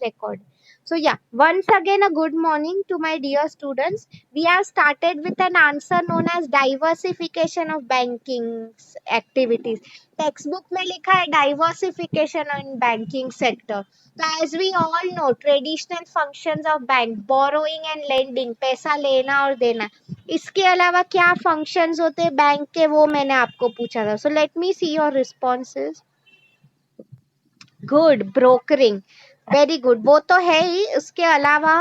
record. So yeah, once again a good morning to my dear students. We have started with an answer known as diversification of banking activities. Textbook में लिखा है diversification in banking sector. So as we all know, traditional functions of bank, borrowing and lending, पैसा लेना और देना. इसके अलावा क्या functions होते हैं बैंक के, वो मैंने आपको पूछा था. So let me see your responses. Good, brokering, very good, वो तो है ही. उसके अलावा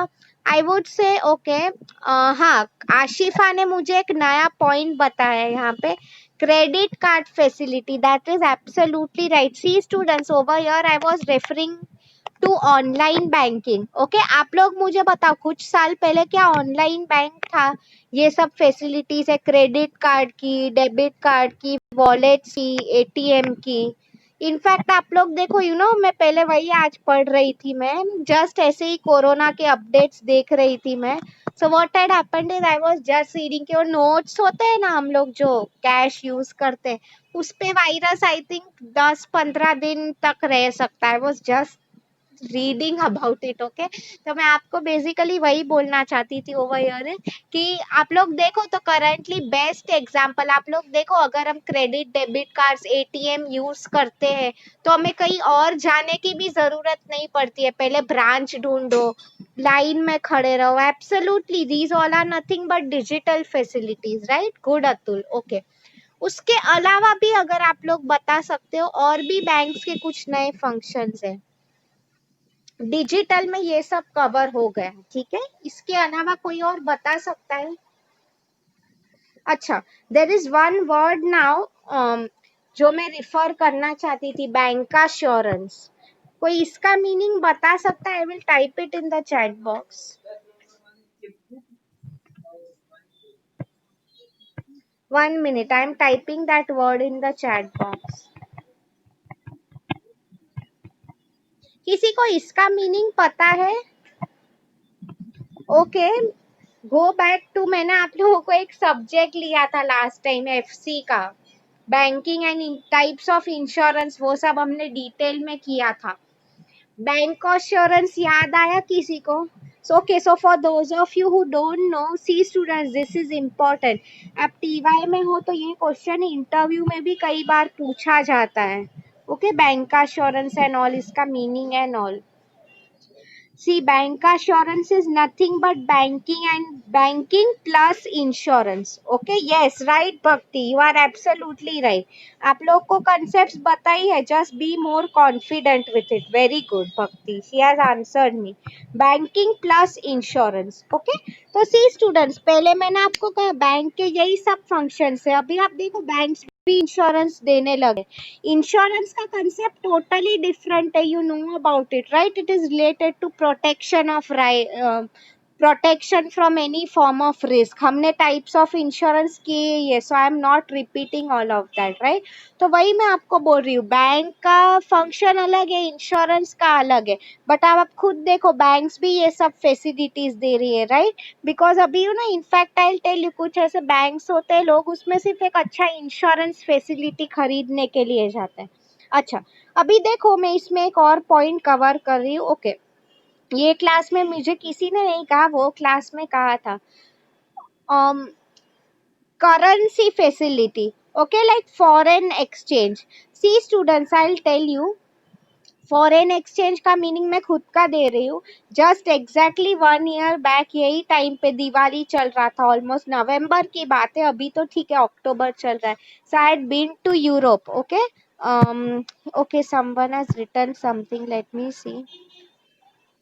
आई वुड से ओके, हाँ, आशिफा ने मुझे एक नया पॉइंट बताया है यहाँ पे, credit card facility. That is absolutely right. See students, over here I was referring to online banking. Okay, आप लोग मुझे बताओ कुछ साल पहले क्या ऑनलाइन बैंक था? ये सब फैसिलिटीज है, क्रेडिट कार्ड की, डेबिट कार्ड की, वॉलेट की, एटीएम की. इनफैक्ट आप लोग देखो, मैं पहले वही आज पढ़ रही थी, मैं जस्ट ऐसे ही कोरोना के अपडेट्स देख रही थी मैं. So what had happened is I was just reading के, वो नोट्स होते हैं ना हम लोग जो कैश यूज करते हैं, उस पे वायरस आई थिंक 10-15 दिन तक रह सकता है. Was just reading about it. Okay, तो मैं आपको बेसिकली वही बोलना चाहती थी ओवर हियर कि आप लोग देखो तो करंटली बेस्ट एग्जांपल आप लोग देखो, अगर हम credit debit cards ATM use करते हैं तो हमें कहीं और जाने की भी जरूरत नहीं पड़ती है. पहले ब्रांच ढूंढो, लाइन में खड़े रहो. Absolutely these all are nothing but digital facilities, right? Good Atul. Okay, उसके अलावा भी अगर आप लोग बता सकते हो और भी बैंक्स के कुछ नए फंक्शंस हैं डिजिटल में, ये सब कवर हो गया. ठीक है, इसके अलावा कोई और बता सकता है? अच्छा, there is one word now जो मैं रिफर करना चाहती थी, बैंक अश्योरेंस. कोई इसका मीनिंग बता सकता है? I will type it in the chat box. 1 minute, I am typing that word in the chat box. किसी को इसका मीनिंग पता है? ओके, गो बैक टू, मैंने आप लोगों को एक सब्जेक्ट लिया था लास्ट टाइम एफसी का, banking and types of insurance, वो सब हमने डिटेल में किया था. बैंक अश्योरेंस याद आया किसी को? Okay, so for those of you who don't know, see students, this is important. आप टीवाई में हो तो ये क्वेश्चन इंटरव्यू में भी कई बार पूछा जाता है. Okay, bank assurance and all, इसका meaning and all. See, bank assurance is nothing but banking plus insurance. Okay, yes, right, Bhakti. You are absolutely right. आप लोग को concepts बताई है. Just be more confident with it. Very good, Bhakti. She has answered me. Banking plus insurance. Okay. तो see students, पहले मैंने आपको कहा बैंक के यही सब functions है. अभी आप देखो banks भी इंश्योरेंस देने लगे. इंश्योरेंस का कंसेप्ट टोटली डिफरेंट है. You know about it, right? It is related to protection of protection from any form of risk. हमने टाइप्स ऑफ इंश्योरेंस किए ये, so I am not repeating all of that, right? तो वही मैं आपको बोल रही हूँ, बैंक का फंक्शन अलग है, इंश्योरेंस का अलग है. बट आप खुद देखो, बैंक्स भी ये सब फैसिलिटीज दे रही है, राइट? बिकॉज अभी ना, इनफैक्ट आई टेल यू, कुछ ऐसे बैंक्स होते हैं, लोग उसमें सिर्फ एक अच्छा इंश्योरेंस फैसिलिटी खरीदने के लिए जाते हैं. अच्छा, अभी देखो मैं इसमें एक और पॉइंट कवर कर रही हूँ. ओके, ये क्लास में मुझे किसी ने नहीं कहा, वो क्लास में कहा था. currency facility, okay, like foreign exchange. See students, I'll tell you, foreign exchange का मीनिंग मैं खुद का दे रही हूँ. जस्ट एग्जैक्टली 1 year बैक यही टाइम पे दिवाली चल रहा था, ऑलमोस्ट नवंबर की बात है. अभी तो ठीक है, अक्टूबर चल रहा है. So I had been to Europe. Okay, okay, someone has written something, let me see.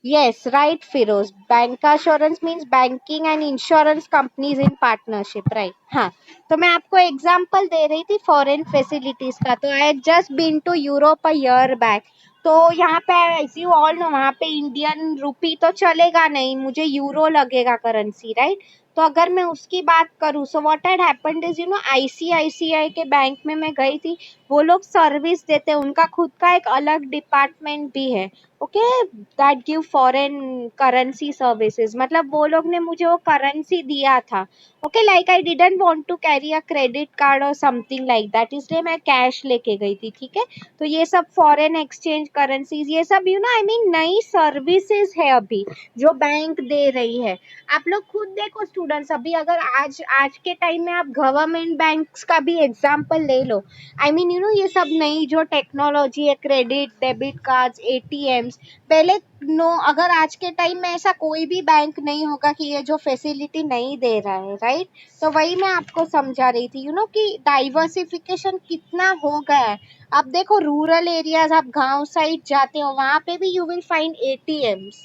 Yes, right, Firoz. Bank assurance means banking and insurance companies in partnership, right? हाँ, तो मैं आपको एग्जांपल दे रही थी फॉरेन फैसिलिटीज का. तो I just been to Europe a year back. तो यहाँ पे एज यू ऑल नो, वहाँ पे इंडियन रुपी तो चलेगा नहीं, मुझे यूरो लगेगा करेंसी, राइट? तो अगर मैं उसकी बात करूँ, so what had happened is, ICICI के बैंक में मैं गई थी. वो लोग सर्विस देते हैं, उनका खुद का एक अलग डिपार्टमेंट भी है. Okay, that give foreign currency services, मतलब वो लोग ने मुझे वो करेंसी दिया था। Okay, like I didn't want to carry a credit card और समथिंग लाइक दैट, इसलिए मैं कैश लेके गई थी। ठीक है, तो ये सब फॉरेन एक्सचेंज करेंसीज, ये सब आई मीन नई सर्विसेज है अभी जो बैंक दे रही है। आप लोग खुद देखो स्टूडेंट्स, अभी अगर आज आज के टाइम में आप गवर्नमेंट बैंक्स का भी एग्जांपल ले लो, आई मीन ये सब नई जो टेक्नोलॉजी है, क्रेडिट डेबिट कार्ड्स, एटीएम्स, पहले नो, अगर आज के टाइम में ऐसा कोई भी बैंक नहीं होगा कि ये जो फैसिलिटी नहीं दे रहा है, राइट। तो वही मैं आपको समझा रही थी कि डाइवर्सिफिकेशन कितना हो गया है। आप देखो रूरल एरियाज, आप गांव साइड जाते हो, वहां पे भी यू विल फाइंड एटीएम्स।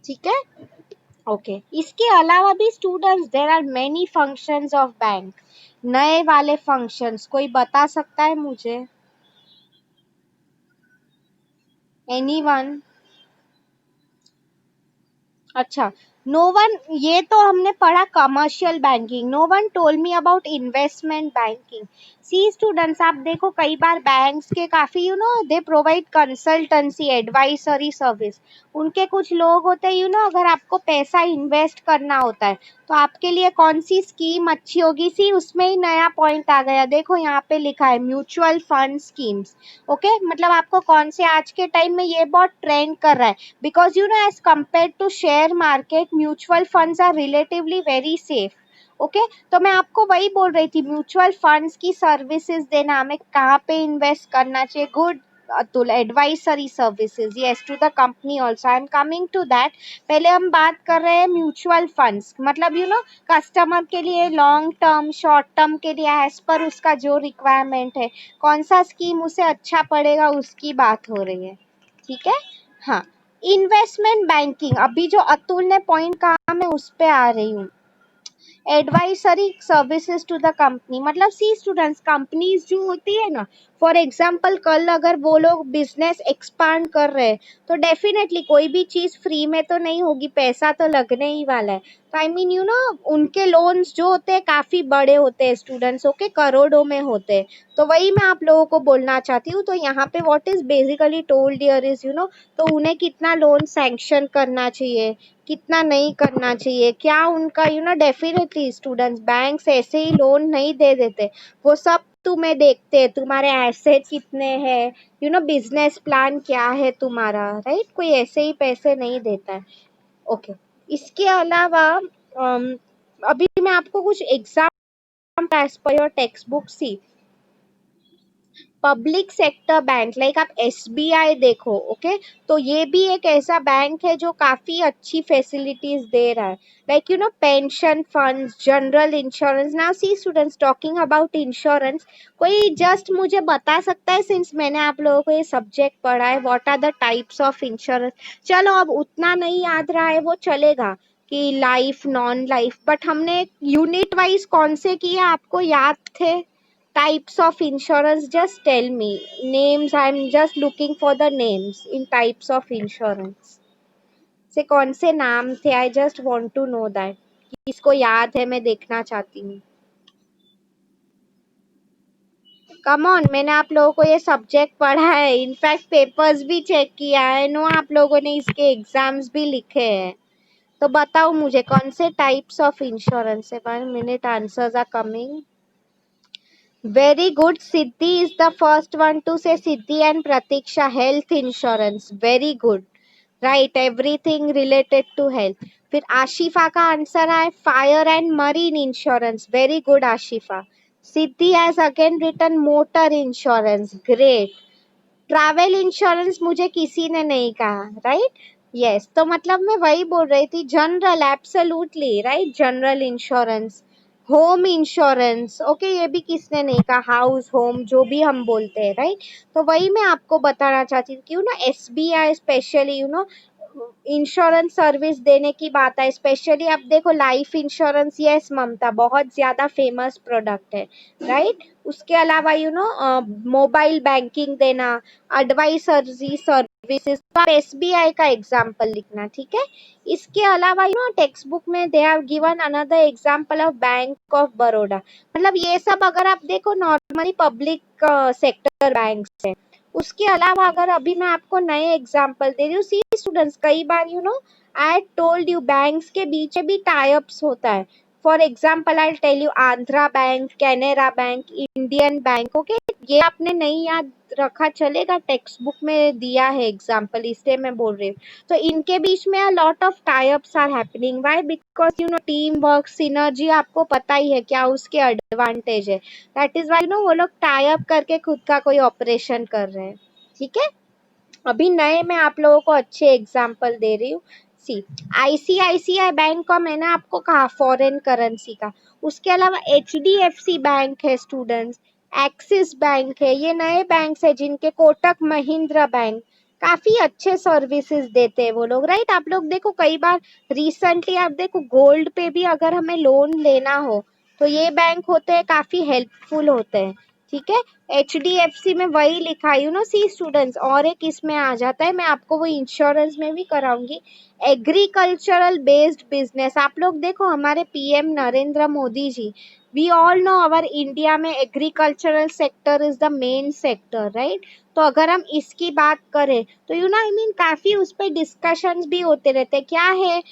ठीक है, ओके। इसके अलावा भी students, there are many functions of bank, नए वाले फंक्शंस कोई बता सकता है मुझे? एनीवन? अच्छा, नो वन, ये तो हमने पढ़ा commercial banking, no one told me about investment banking. See students, आप देखो कई बार बैंक्स के काफी they provide consultancy advisory service. उनके कुछ लोग होते हैं अगर आपको पैसा इन्वेस्ट करना होता है तो आपके लिए कौन सी स्कीम अच्छी होगी, सी उसमें ही नया पॉइंट आ गया, देखो यहाँ पे लिखा है म्यूचुअल फंड स्कीम्स। ओके, मतलब आपको कौन से, आज के टाइम में ये बहुत ट्रेंड कर रहा है, because as compared to share market, mutual funds are relatively very safe. Okay, तो मैं आपको वही बोल रही थी, म्यूचुअल फंड्स की सर्विसेज देना, हमें कहाँ पे इन्वेस्ट करना चाहिए, good Atul, advisory services, yes, to the company also, I am coming to that. पहले हम बात कर रहे हैं म्यूचुअल फंड्स, मतलब कस्टमर के लिए लॉन्ग टर्म, शॉर्ट टर्म के लिए एज पर उसका जो रिक्वायरमेंट है, कौन सा स्कीम उसे अच्छा पड़ेगा, उसकी बात हो रही है। ठीक है, हाँ। इन्वेस्टमेंट बैंकिंग, अभी जो अतुल ने पॉइंट कहा, मैं उस पे आ रही हूँ। Advisory services to the company, मतलब सी स्टूडेंट्स, कंपनीज जो होती है ना, फॉर एग्जाम्पल कल अगर वो लोग बिजनेस एक्सपांड कर रहे हैं तो डेफिनेटली कोई भी चीज फ्री में तो नहीं होगी, पैसा तो लगने ही वाला है। तो आई मीन उनके लोन्स जो होते हैं काफी बड़े होते हैं स्टूडेंट्स, ओके, करोड़ों में होते हैं। तो वही मैं आप लोगों को बोलना चाहती हूँ। तो यहाँ पे what is basically told here is तो उन्हें कितना लोन सैंक्शन करना चाहिए, कितना नहीं करना चाहिए, क्या उनका डेफिनेटली स्टूडेंट्स, बैंक्स ऐसे ही लोन नहीं दे देते, वो सब तुम्हें देखते हैं, तुम्हारे एसेट कितने हैं, बिजनेस प्लान क्या है तुम्हारा, राइट, कोई ऐसे ही पैसे नहीं देता है। ओके, इसके अलावा अभी मैं आपको कुछ exam as per your text book see, public sector bank, like आप एसबीआई देखो, ओके, तो ये भी एक ऐसा बैंक है जो काफी अच्छी फैसिलिटीज दे रहा है, like pension funds, general insurance. Now see students, talking about insurance, कोई जस्ट मुझे बता सकता है, सिंस मैंने आप लोगों को ये सब्जेक्ट पढ़ा है, what are the types of insurance? चलो अब उतना नहीं याद रहा है वो चलेगा, कि लाइफ, नॉन लाइफ, बट हमने यूनिट वाइज कौन से किए आपको याद थे? Types of insurance, just tell me names, I'm just looking for the names in types of insurance, से कौन से नाम थे? I just want to know that, किसको याद है, मैं देखना चाहती हूँ। कम ऑन, मैंने आप लोगों को ये सब्जेक्ट पढ़ा है, इनफैक्ट पेपर्स भी चेक किया है, नो आप लोगों ने इसके एग्जाम्स भी लिखे हैं। तो बताओ मुझे कौन से टाइप्स ऑफ इंश्योरेंस है। 1 minute, answers are coming. Very good. Siddhi is the first one to say. Siddhi and Pratiksha, health insurance. Very good. Right, everything related to health. फिर आशिफा का आंसर है fire and marine insurance. Very good Ashifa. Siddhi has again written motor insurance. Great. Travel insurance मुझे किसी ने नहीं कहा, right. Yes, तो मतलब मैं वही बोल रही थी, general, absolutely right, general insurance. Home insurance, okay, ये भी किसने नहीं कहा, हाउस होम जो भी हम बोलते हैं, राइट। तो वही मैं आपको बताना चाहती हूँ कि एसबीआई स्पेशली इंश्योरेंस सर्विस देने की बात है, स्पेशली आप देखो लाइफ इंश्योरेंस, यस ममता, बहुत ज्यादा फेमस प्रोडक्ट है, राइट। उसके अलावा मोबाइल बैंकिंग देना, एडवाइजरी सर्विसेज, तो आप एसबीआई का एग्जांपल लिखना, ठीक है। इसके अलावा टेक्स्ट बुक में they have given another example of bank of Baroda, मतलब ये सब अगर आप देखो नॉर्मली पब्लिक सेक्टर बैंक्स है, उसके अलावा अगर अभी मैं आपको नए एग्जांपल दे रही हूँ, सी स्टूडेंट्स, कई बार आई टोल्ड यू बैंक्स के बीच भी टाई अप्स होता है। For example I tell you Andhra bank, Canara bank, Indian bank, okay, ये आपने नहीं याद रखा चलेगा, टेक्स्ट बुक में दिया है एग्जाम्पल, इसलिए मैं बोल रही हूँ। तो इनके बीच में a lot of tie ups are happening, why? Because team work, synergy, आपको पता ही है क्या उसके एडवांटेज है। दैट इज व्हाई वो लोग टाई अप करके खुद का कोई ऑपरेशन कर रहे हैं। ठीक है, अभी नए मैं आप लोगों को अच्छे एग्जाम्पल दे रही हूँ। सी, आईसीआईसीआई बैंक का मैंने आपको कहा फॉरेन करेंसी का, उसके अलावा एचडीएफसी बैंक है स्टूडेंट्स, एक्सिस बैंक है, ये नए बैंक है जिनके, कोटक महिंद्रा बैंक, काफी अच्छे सर्विसेज देते हैं वो लोग, राइट? आप लोग देखो कई बार रिसेंटली आप देखो गोल्ड पे भी अगर हमें लोन लेना हो तो ये बैंक होते हैं, काफी हेल्पफुल होते हैं। ठीक है, एचडीएफसी में वही लिखा है सी स्टूडेंट्स, और एक इसमें आ जाता है, मैं आपको वो इंश्योरेंस में भी कराऊंगी, एग्रीकल्चरल बेस्ड बिजनेस। आप लोग देखो हमारे PM Narendra Modi ji, we all know our India में agricultural sector is the main sector, right? तो अगर हम इसकी बात करें तो आई मीन काफी उस पर डिस्कशंस भी होते रहते हैं, क्या है,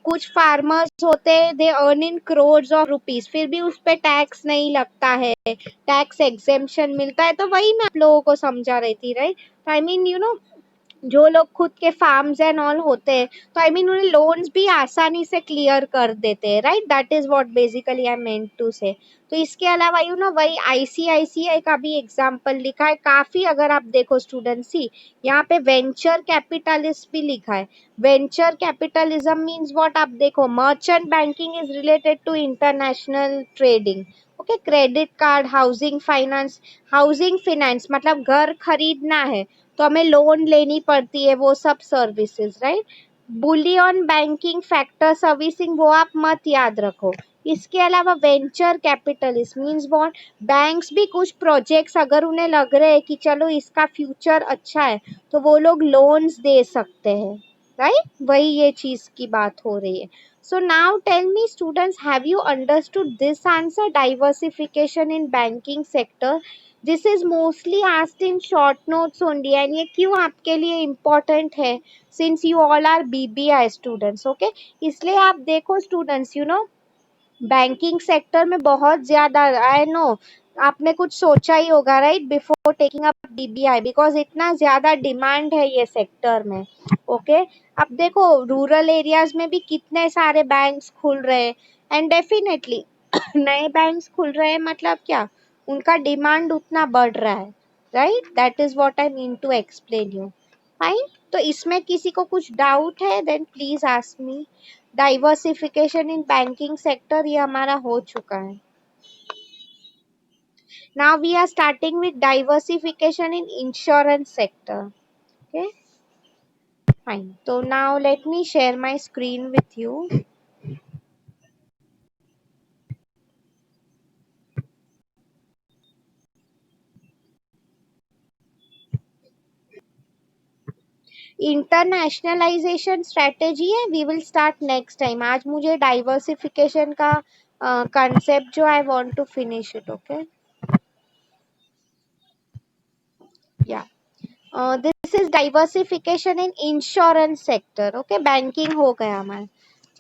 कुछ फार्मर्स होते हैं, they earn in crores of rupees, फिर भी उस पर टैक्स नहीं लगता है, टैक्स एग्जेम्पशन मिलता है। तो वही मैं आप लोगों को समझा रही थी, राइट? जो लोग खुद के फार्म्स एंड ऑल होते हैं, तो उन्हें लोन्स भी आसानी से क्लियर कर देते हैं, right? That is what basically I meant to say. तो इसके अलावा वही आईसीआईसीआई का भी एग्जांपल लिखा है काफी, अगर आप देखो स्टूडेंट सी, यहाँ पे वेंचर कैपिटलिस्ट भी लिखा है। Venture capitalism means what? आप देखो merchant banking is related to international trading, okay, credit card, housing finance मतलब घर खरीदना है तो हमें लोन लेनी पड़ती है, वो सब services, right? Boolean banking, factor servicing, वो आप मत याद रखो। इसके अलावा venture capitalist means what? Banks भी कुछ प्रोजेक्ट्स अगर उन्हें लग रहे हैं कि चलो इसका फ्यूचर अच्छा है तो वो लोग लोन्स दे सकते हैं, राइट? वही ये चीज की बात हो रही है। So now tell me students, have you understood this answer, diversification in banking sector? This is mostly asked in short notes only, and ये क्यों आपके लिए important है? Since you all are BBI students, okay? इसलिए आप देखो students, banking sector में बहुत ज्यादा, आई नो आपने कुछ सोचा ही होगा, right, before taking up BBI, because इतना ज्यादा डिमांड है ये सेक्टर में, ओके? अब देखो रूरल एरियाज में भी कितने सारे बैंक्स खुल रहे हैं, एंड डेफिनेटली नए बैंक्स खुल रहे हैं मतलब क्या, उनका डिमांड उतना बढ़ रहा है, right? That is what I mean to explain you. Fine, तो इसमें किसी को कुछ डाउट है then please ask me. Diversification in banking sector ये हमारा हो चुका है। Now we are starting with diversification in insurance sector, okay? Fine, तो now let me share my screen with you. Internationalization strategy है, we will start next time. आज मुझे diversification का कंसेप्ट जो I want to finish it, okay? या this is diversification in insurance sector, okay? Banking हो गया हमारा,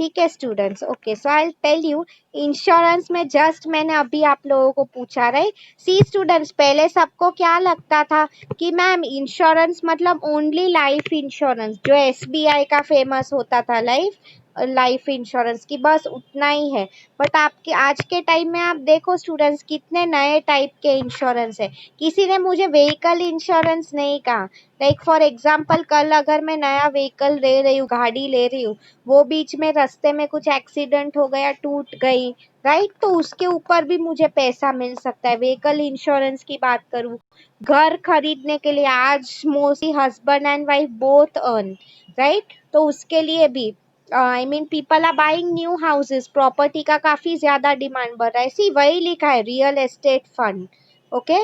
ठीक है students? Okay, so I tell you, insurance में जस्ट मैंने अभी आप लोगों को पूछा, राइट? सी स्टूडेंट्स, पहले सबको क्या लगता था कि मैम इंश्योरेंस मतलब ओनली लाइफ इंश्योरेंस, जो एसबीआई का फेमस होता था, लाइफ इंश्योरेंस की, बस उतना ही है। बट आपके आज के टाइम में आप देखो स्टूडेंट्स, कितने नए टाइप के इंश्योरेंस है। किसी ने मुझे व्हीकल इंश्योरेंस नहीं कहा, लाइक फॉर एग्जाम्पल कल अगर मैं नया व्हीकल ले रही हूँ, गाड़ी ले रही हूँ, वो बीच में रास्ते में कुछ एक्सीडेंट हो गया, टूट गई, राइट, तो उसके ऊपर भी मुझे पैसा मिल सकता है। व्हीकल इंश्योरेंस की बात करूँ, घर खरीदने के लिए आज mostly husband and wife both earn, right, तो उसके लिए भी people are buying new houses, property का काफी ज्यादा डिमांड बढ़ रहा है। सी, वही लिखा है real estate fund, okay?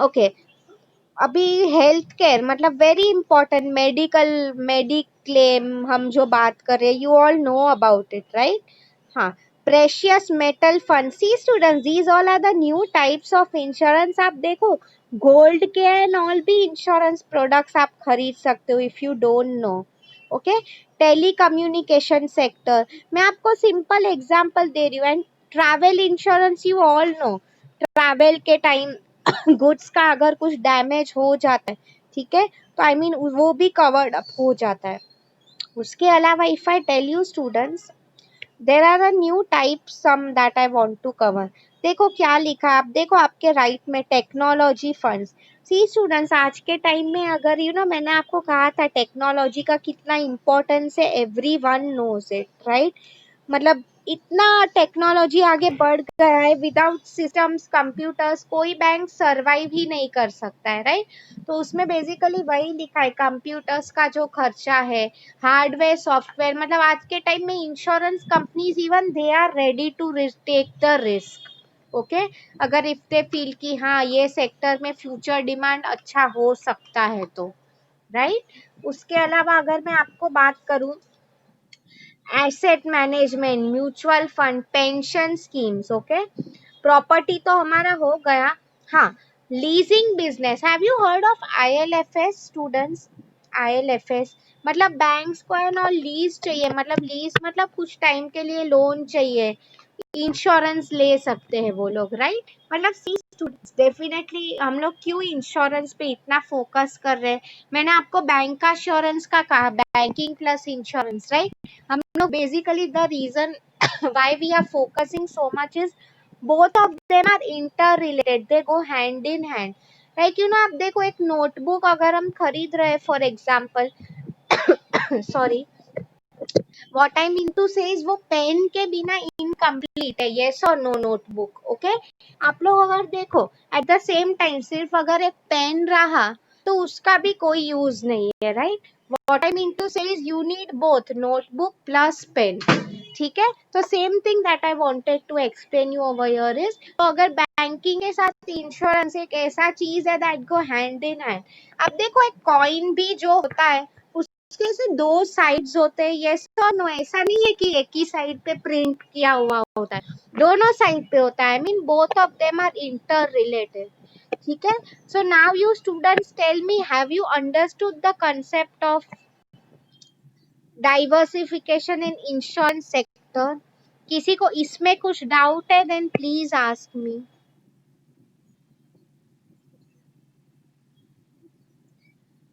Okay, अभी हेल्थ केयर मतलब वेरी इंपॉर्टेंट, मेडिक्लेम हम जो बात कर रहे हैं, you all know about it, right? हाँ, precious metal fund, see students, these all are the new types of insurance. आप देखो गोल्ड के एंड ऑल भी इंश्योरेंस प्रोडक्ट्स आप खरीद सकते हो if you don't know. Okay, telecommunication sector, मैं आपको सिंपल एग्जांपल दे रही हूँ। And travel insurance, you all no, travel के टाइम गुड्स का अगर कुछ डैमेज हो जाता है, ठीक है, तो आई मीन वो भी कवर्ड अप हो जाता है। उसके अलावा if I tell you students, there are a new type some that I want to cover. देखो क्या लिखा है, आप देखो आपके राइट में टेक्नोलॉजी फंड्स। सी स्टूडेंट्स, आज के टाइम में अगर मैंने आपको कहा था टेक्नोलॉजी का कितना इंपॉर्टेंस है, every one knows it, right. मतलब इतना टेक्नोलॉजी आगे बढ़ गया है, विदाउट सिस्टम्स कंप्यूटर्स कोई बैंक सरवाइव ही नहीं कर सकता है, राइट। तो उसमें बेसिकली वही लिखा है, कंप्यूटर्स का जो खर्चा है, हार्डवेयर सॉफ्टवेयर, मतलब आज के टाइम में insurance companies even they are ready to take the risk. Okay, अगर इफ दे फील कि हाँ ये सेक्टर में फ्यूचर डिमांड अच्छा हो सकता है तो, राइट। उसके अलावा अगर मैं आपको बात करूं, asset management, mutual fund, pension schemes, okay. Property तो हमारा हो गया। हाँ, leasing business, have you heard of ILFS students? ILFS मतलब बैंक्स को है ना लीज चाहिए, मतलब लीज मतलब कुछ टाइम के लिए लोन चाहिए, इंश्योरेंस ले सकते हैं वो लोग, राइट। मतलब सी स्टूडेंट्स, डेफिनेटली हम लोग क्यों इंश्योरेंस पे इतना फोकस कर रहे हैं? मैंने आपको बैंक का इंश्योरेंस का कहा, बैंकिंग प्लस इंश्योरेंस, राइट। हम लोग basically the reason why we are focusing so much is both of them are interrelated, they go hand in hand, like आप देखो एक नोटबुक अगर हम खरीद रहे हैं for example sorry, what I mean to say is वो pen के बिना इनकम्प्लीट है, यस और नो नोटबुक, ओके। आप लोग अगर देखो एट द सेम टाइम सिर्फ अगर एक पेन रहा तो उसका भी कोई यूज नहीं है, right. What I mean to say is you need both notebook plus pen, ठीक है। तो same thing that I wanted to explain you over here is, तो अगर बैंकिंग के साथ इंश्योरेंस एक ऐसा चीज है that go hand in hand. अब देखो एक कॉइन भी जो होता है उसके से दो साइड्स होते हैं, यस और नो, ऐसा नहीं है कि एक ही साइड पे प्रिंट किया हुआ होता है, दोनों साइड पे होता है, I mean both of them are interrelated, ठीक है। So now you students tell me, have you understood the concept of diversification in insurance sector? किसी को इसमें कुछ डाउट है देन प्लीज आस्क मी।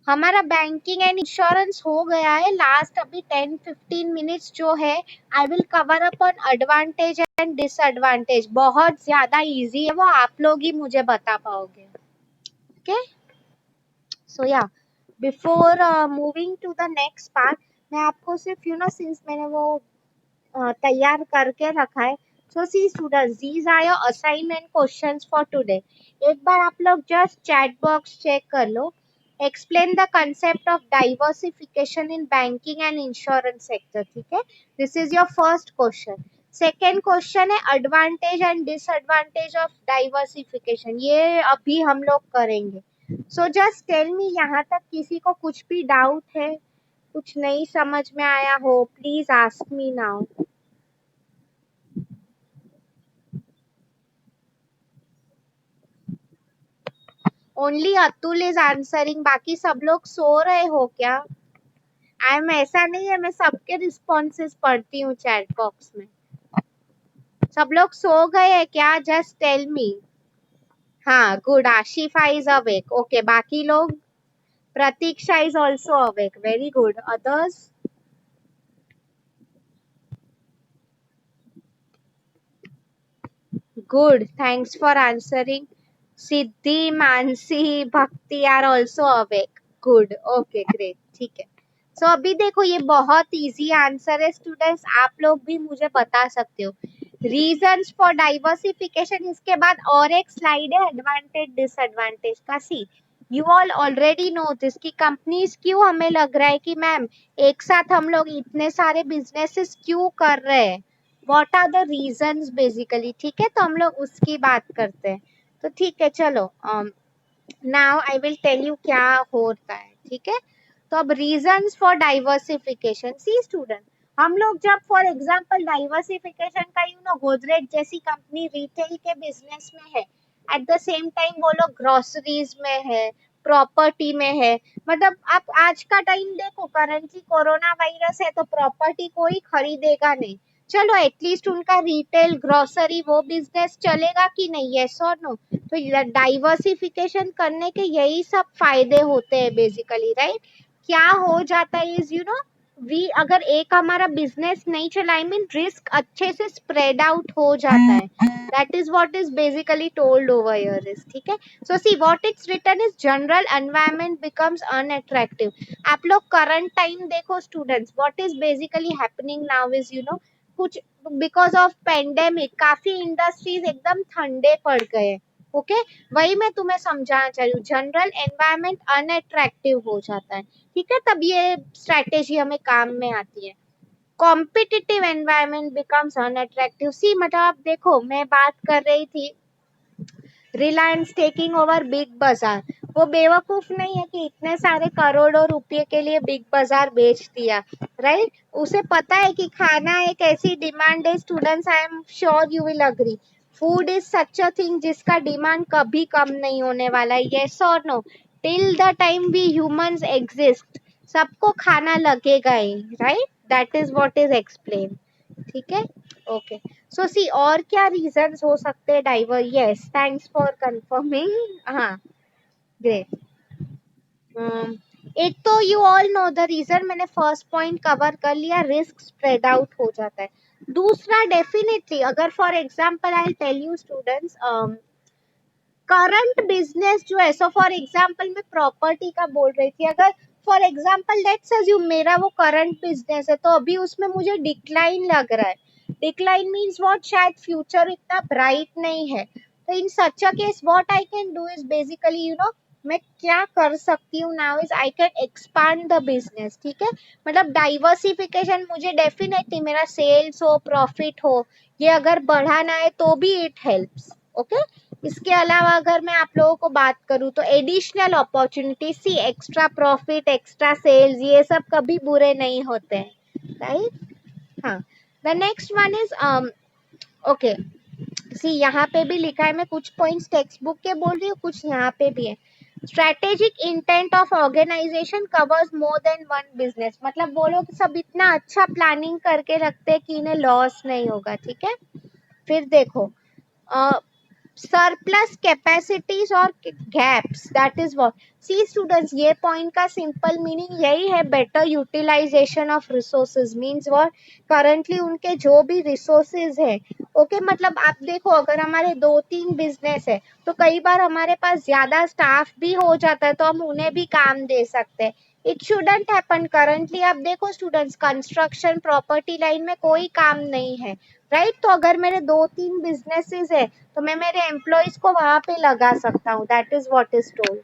हमारा बैंकिंग एंड इंश्योरेंस हो गया है, लास्ट अभी 10-15 मिनट्स जो है I will cover up on advantage and disadvantage, बहुत ज्यादा इजी है वो, आप लोग ही मुझे बता पाओगे, okay. So yeah, before moving to the next part, मैं आपको सिर्फ सिंस मैंने वो तैयार करके रखा है, so see students, these are your assignment questions for today. एक बार आप लोग जस्ट चैट बॉक्स चेक कर लो, explain the concept of diversification in banking and insurance sector, ठीक है। This is your first question. Second question है advantage and disadvantage of diversification, ये अभी हम लोग करेंगे। सो जस्ट टेल मी, यहाँ तक किसी को कुछ भी डाउट है, कुछ नहीं समझ में आया हो, please ask me now. Only Atul is answering, बाकी सब लोग सो रहे हो क्या? आई एम, ऐसा नहीं है, मैं सबके रिस्पॉन्सेस पढ़ती हूँ चैट बॉक्स में। सब लोग सो गए हैं क्या? Just tell me. हाँ good, Ashifa is awake, okay. बाकी लोग, Pratiksha is also awake, very good. Others? Good, thanks for answering. Siddhi, Mansi, Bhakti are also awake, good, okay great, ठीक है। सो अभी देखो ये बहुत इजी आंसर है स्टूडेंट्स, आप लोग भी मुझे बता सकते हो। रीजंस फॉर डाइवर्सिफिकेशन, इसके बाद और एक स्लाइड है एडवांटेज डिसएडवांटेज का। See, you all already know this की कंपनीज क्यों हमें लग रहा है कि मैम एक साथ हम लोग इतने सारे बिजनेसेस क्यों कर रहे हैं, what are the reasons basically, ठीक है। तो हम लोग उसकी बात करते हैं, तो ठीक है चलो। Now I will tell you क्या होता है, ठीक है। तो अब reasons for diversification, see student, हम लोग जब फॉर एग्जांपल डाइवर्सिफिकेशन का गोदरेज जैसी कंपनी रिटेल के बिजनेस में है, एट द सेम टाइम वो लोग ग्रोसरीज में है, प्रॉपर्टी में है। मतलब आप आज का टाइम देखो, करंटली कोरोना वायरस है तो प्रॉपर्टी कोई खरीदेगा नहीं। चलो एटलीस्ट उनका रिटेल ग्रोसरी वो बिजनेस चलेगा कि नहीं, यस और नो। तो डाइवर्सिफिकेशन करने के यही सब फायदे होते हैं बेसिकली, राइट। क्या हो जाता है इज वी अगर एक हमारा बिजनेस नहीं चला, आई मीन रिस्क अच्छे से स्प्रेड आउट हो जाता है। That is what is basically told over here is, ठीक है। So see what it's written is general environment becomes unattractive. आप लोग करंट टाइम देखो students, what is basically happening now is कुछ बिकॉज ऑफ पेंडेमिक काफी industries एकदम ठंडे पड़ गए। ओके वही मैं तुम्हें समझाना चाह रही हूँ, जनरल एनवायरनमेंट अनअट्रैक्टिव हो जाता है, ठीक है। तब ये स्ट्रैटेजी हमें काम में आती है। Competitive environment becomes unattractive. See मतलब आप देखो, मैं बात कर रही थी रिलायंस टेकिंग ओवर बिग बाजार। वो बेवकूफ नहीं है कि इतने सारे करोड़ों रुपए के लिए बिग बाजार बेच दिया, राइट। उसे पता है कि खाना एक ऐसी डिमांड है, students I am sure you will agree, food is such a thing जिसका डिमांड कभी कम नहीं होने वाला है, यस और no. Till the time we humans exist सबको खाना लगेगा ही, right. That is what is explain, ठीक है। ओके सो सी और क्या रीजंस हो सकते हैं diver, yes thanks for confirming, हाँ ग्रेट। एक तो you all know the reason, मैंने फर्स्ट पॉइंट कवर कर लिया, रिस्क स्प्रेड आउट हो जाता है। दूसरा डेफिनेटली अगर for example I tell you students, current business जो है, सो फॉर एग्जांपल मैं प्रॉपर्टी का बोल रही थी, अगर फॉर एग्जांपल लेट्स अज्यूम मेरा वो करंट बिजनेस है तो अभी उसमें मुझे डिक्लाइन लग रहा है। डिक्लाइन मीन्स व्हाट, शायद फ्यूचर इतना ब्राइट नहीं है। तो in such a case what I can do is basically मैं क्या कर सकती हूँ now is I can expand the business, ठीक है। मतलब डाइवर्सिफिकेशन मुझे डेफिनेटली मेरा सेल्स हो प्रॉफिट हो ये अगर बढ़ाना है तो भी इट हेल्प्स, ओके। इसके अलावा अगर मैं आप लोगों को बात करूं तो additional opportunity, see extra profit extra sales ये सब कभी बुरे नहीं होते हैं, राइट। हाँ the next one is okay see यहाँ पे भी लिखा है, मैं कुछ पॉइंट्स टेक्स्ट बुक के बोल रही हूँ, कुछ यहाँ पे भी है। Strategic intent of organization covers more than one business. मतलब वो लोग सब इतना अच्छा प्लानिंग करके रखते हैं कि इन्हें लॉस नहीं होगा, ठीक है। फिर देखो सरप्लस कैपेसिटीज और gaps, that is what, see students ये पॉइंट का सिंपल मीनिंग यही है, better utilization of resources means what, currently उनके जो भी रिसोर्सेज है, ओके मतलब आप देखो अगर हमारे 2-3 बिजनेस है तो कई बार हमारे पास ज्यादा स्टाफ भी हो जाता है तो हम उन्हें भी काम दे सकते हैं। इट शुडंट हैपन, करंटली आप देखो स्टूडेंट्स कंस्ट्रक्शन प्रॉपर्टी लाइन में कोई काम नहीं है, राइट। तो अगर मेरे 2-3 बिजनेसेस है तो मैं मेरे एम्प्लॉयज को वहां पे लगा सकता हूँ, that is what is told,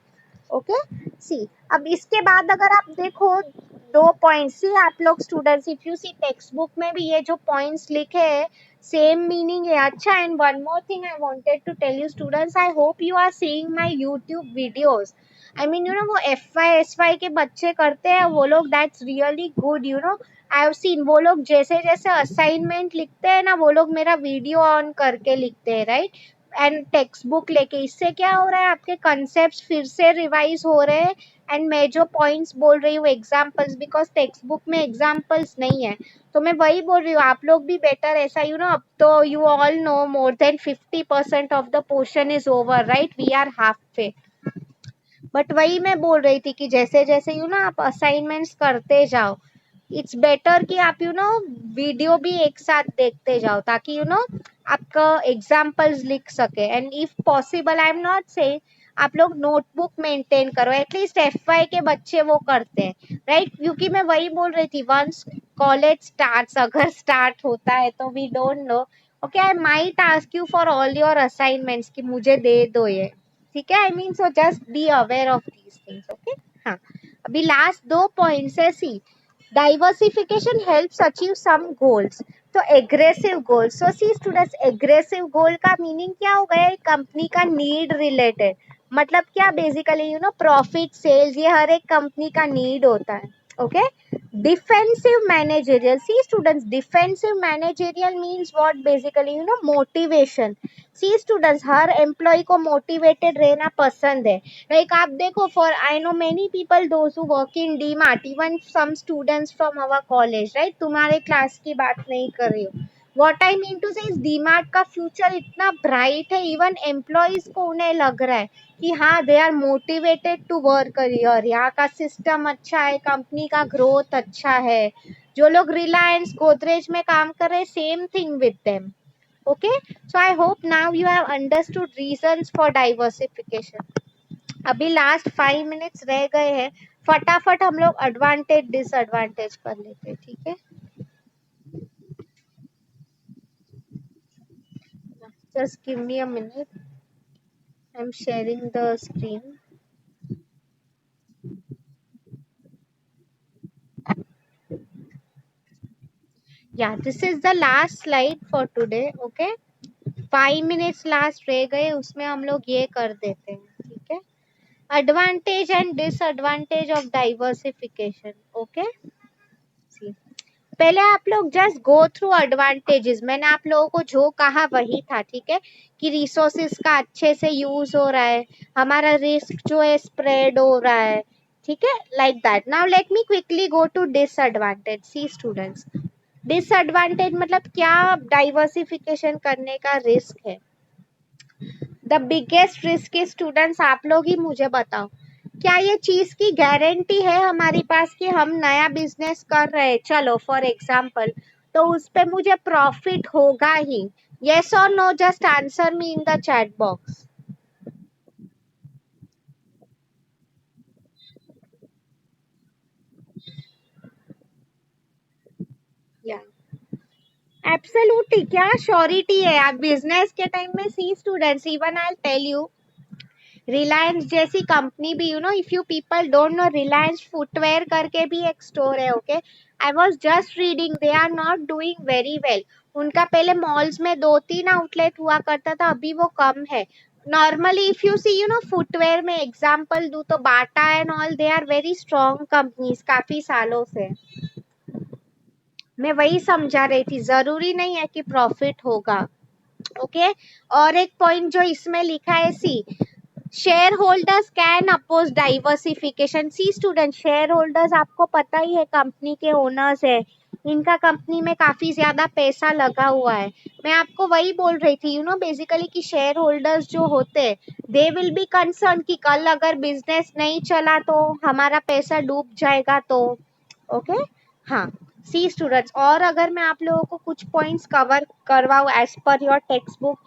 okay. See अब इसके बाद अगर आप देखो दो पॉइंट्स, सी आप लोग students if you see text book में भी ये जो पॉइंट्स लिखे हैं सेम मीनिंग है, अच्छा। And one more thing I wanted to tell you students, I hope you are seeing my YouTube videos. I mean वो FY SY के बच्चे करते हैं वो लोग, that's really good I have seen. वो लोग जैसे जैसे असाइनमेंट लिखते हैं ना वो लोग मेरा वीडियो ऑन करके लिखते हैं, राइट। एंड टेक्स्ट बुक लेके, इससे क्या हो रहा है आपके कंसेप्ट फिर से रिवाइज हो रहे हैं। एंड मैं जो पॉइंट्स बोल रही हूँ एग्जाम्पल्स, बिकॉज टेक्स्ट बुक में एग्जाम्पल्स नहीं है तो मैं वही बोल रही हूँ, आप लोग भी बेटर ऐसा अब तो you all know more than 50% of the portion is over, right, we are half पे। बट वही मैं बोल रही थी कि जैसे जैसे आप असाइनमेंट्स करते जाओ, इट्स बेटर कि आप वीडियो भी एक साथ देखते जाओ ताकि आपका एग्जाम्पल्स लिख सके। And if possible I am not से आप लोग नोटबुक मेंटेन करो, एटलीस्ट FY के बच्चे वो करते हैं, राइट। क्योंकि मैं वही बोल रही थी वंस कॉलेज स्टार्ट, अगर स्टार्ट होता है तो we don't know, okay I might ask you for all your assignments कि मुझे दे दो ये, ठीक है। I mean so just be aware of these things, okay. हाँ अभी लास्ट दो पॉइंट्स है, see diversification helps achieve some goals, तो aggressive goals, so see students aggressive goal का मीनिंग क्या हो गया, कंपनी का नीड रिलेटेड, मतलब क्या बेसिकली प्रॉफिट सेल्स ये हर एक कंपनी का नीड होता है, okay. Defensive managerial, see students defensive managerial means what, basically motivation, see students, हर एम्प्लॉय को मोटिवेटेड रहना पसंद है। लाइक आप देखो, for I know many people those who work in D Mart, even some students from our college, right, तुम्हारे class की बात नहीं कर रही हूँ। What I mean to say इस डी मार्ट का फ्यूचर इतना ब्राइट है, इवन एम्प्लॉयज को उन्हें लग रहा है कि हाँ, they are motivated to work here, यहाँ का सिस्टम अच्छा है, कंपनी का ग्रोथ अच्छा है। जो लोग रिलायंस गोदरेज में काम कर रहे हैं, same thing with them. Okay, so I hope now you have understood reasons for diversification. अभी लास्ट 5 मिनट्स रह गए हैं, फटाफट हम लोग एडवांटेज डिसएडवांटेज कर लेते हैं, ठीक है? Just give me a minute, I am sharing the screen. या this is the last slide for today. Okay, 5 minutes last रह गए, उसमें हम लोग ये कर देते हैं, ठीक है? Advantage and disadvantage of diversification. Okay, पहले आप लोग जस्ट गो थ्रू एडवांटेजेस। मैंने आप लोगों को जो कहा वही था, ठीक है? कि रिसोर्सेज का अच्छे से यूज हो रहा है, हमारा रिस्क जो है स्प्रेड हो रहा है, ठीक है? Like that. Now let me quickly go to disadvantage. See students, disadvantage मतलब क्या डाइवर्सिफिकेशन करने का रिस्क है? द बिगेस्ट रिस्क है स्टूडेंट्स, आप लोग ही मुझे बताओ, क्या ये चीज की गारंटी है हमारे पास कि हम नया बिजनेस कर रहे हैं, चलो फॉर एग्जांपल, तो उस पे मुझे प्रॉफिट होगा ही? यस और no, just answer me in the chat box. या एब्सोल्युटली, क्या श्योरिटी है? आप बिजनेस के टाइम में, see students, even I tell you, Reliance जैसी कंपनी भी, you know, if you people don't know, Reliance footwear करके भी एक स्टोर है। Okay, I was just reading, they are not doing very well. उनका पहले मॉल्स में 2-3 आउटलेट हुआ करता था, अभी वो कम है। Normally if you see, you know, footwear में एग्जांपल दूं तो Bata and all, they are very strong companies काफी सालों से। मैं वही समझा रही थी, जरूरी नहीं है कि प्रॉफिट होगा। ओके, और एक पॉइंट जो इसमें लिखा है, see, share holders can oppose diversification. See student, share holders आपको पता ही है, कंपनी के ओनर्स है, इनका कंपनी में काफी ज्यादा पैसा लगा हुआ है। मैं आपको वही बोल रही थी, यू नो, बेसिकली कि शेयर होल्डर्स जो होते हैं, दे विल बी कंसर्न कि कल अगर बिजनेस नहीं चला तो हमारा पैसा डूब जाएगा, तो ओके। हाँ, सी स्टूडेंट्स, और अगर मैं आप लोगों को कुछ पॉइंट्स कवर करवाऊँ as per your text book,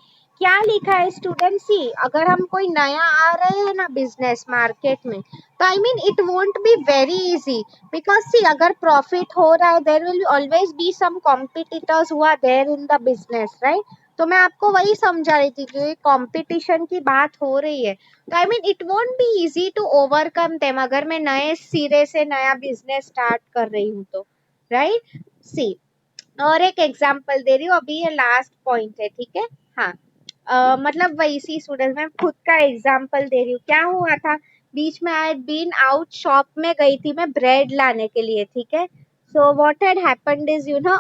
क्या लिखा है स्टूडेंट? सी, अगर हम कोई नया आ रहे हैं ना बिजनेस मार्केट में, तो I mean it won't be very easy, because see, अगर प्रॉफिट हो रहा है, there will always be some competitors who are there in the business, right? तो मैं आपको वही समझा रही थी कि कंपटीशन की बात हो रही है, तो I mean it won't be easy to overcome them, अगर मैं नए सिरे से नया बिजनेस स्टार्ट कर रही हूँ तो, राइट? सी, और एक एग्जांपल दे रही हूँ, अभी ये लास्ट पॉइंट है, ठीक है? हाँ, मतलब वही, सी स्टूडेंट, मैं खुद का एग्जांपल दे रही हूँ। क्या हुआ था, बीच में I had been out, shop में गई थी मैं ब्रेड लाने के लिए, ठीक है? So what had happened is, you no,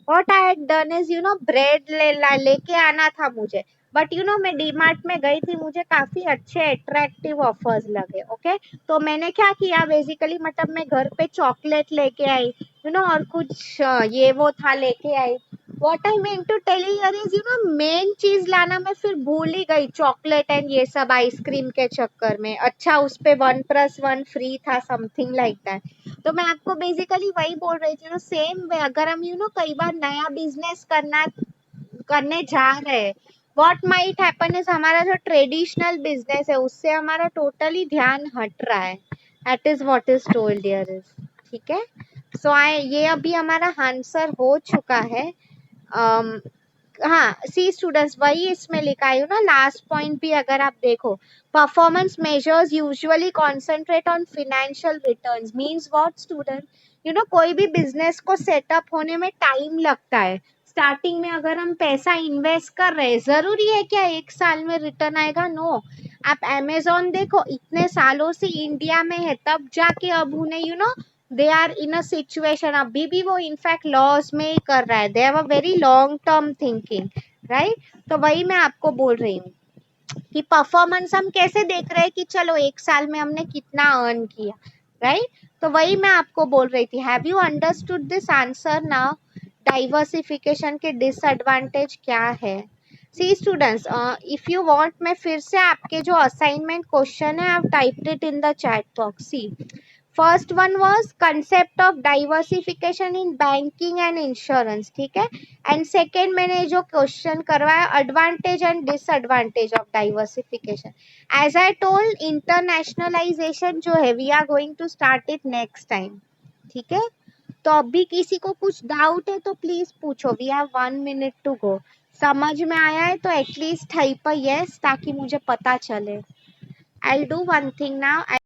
what I had done is, you no, bread लेके आना था मुझे, बट यू नो, मैं डीमार्ट में गई थी, मुझे काफी अच्छे अट्रैक्टिव ऑफर्स लगे। ओके, तो मैंने क्या किया बेसिकली, मतलब मैं घर पे चॉकलेट लेके आई, यू नो, और कुछ ये वो था लेके आई। What I mean to tell here is, you know, main चीज लाना मैं फिर भूल ही गई, चॉकलेट एंड ये सब आइसक्रीम के चक्कर में। अच्छा, उस पे 1+1 फ्री था, समथिंग लाइक दैट। तो मैं आपको बेसिकली वही बोल रही थी, सेम वे, अगर हम, यू नो, कई बार नया बिजनेस करने जा रहे हैं, व्हाट माइट हैपन इज, हमारा जो ट्रेडिशनल बिजनेस है उससे हमारा टोटली ध्यान हट रहा है। That is what is told here is, ठीक है? सो आई, ये अभी हमारा आंसर हो चुका है। um, हाँ, सी स्टूडेंट्स, वही इसमें लिखा है ना, लास्ट पॉइंट भी अगर आप देखो, performance measures usually concentrate on financial returns, means what student, you know, कोई भी बिजनेस को सेटअप होने में टाइम लगता है। स्टार्टिंग में अगर हम पैसा इन्वेस्ट कर रहे हैं, जरूरी है क्या 1 साल में रिटर्न आएगा? नो। आप अमेजोन देखो, इतने सालों से इंडिया में है, तब जाके अब उन्हें, you know, they are in a situation, अभी भी वो इनफैक्ट लॉस में ही कर रहा है, they have a very long term thinking, right? तो वही मैं आपको बोल रही हूँ कि परफॉर्मेंस हम कैसे देख रहे हैं कि चलो 1 साल में हमने कितना अर्न किया, राइट? तो वही मैं आपको बोल रही थी। Have you understood this answer now? Diversification के डिसएडवांटेज क्या है? See students, if you want मैं फिर से आपके जो असाइनमेंट क्वेश्चन है I typed it in the chat box. See, first one was concept of diversification in banking and insurance, ठीक है? एंड सेकेंड मैंने जो क्वेश्चन करवाया advantage and disadvantage of diversification. As I told, internationalization जो है we are going to start it next time, ठीक है? तो अभी किसी को कुछ डाउट है तो प्लीज पूछो, we have 1 minute to go. समझ में आया है तो एटलीस्ट टाइप अ यस ताकि मुझे पता चले। I will do one thing now.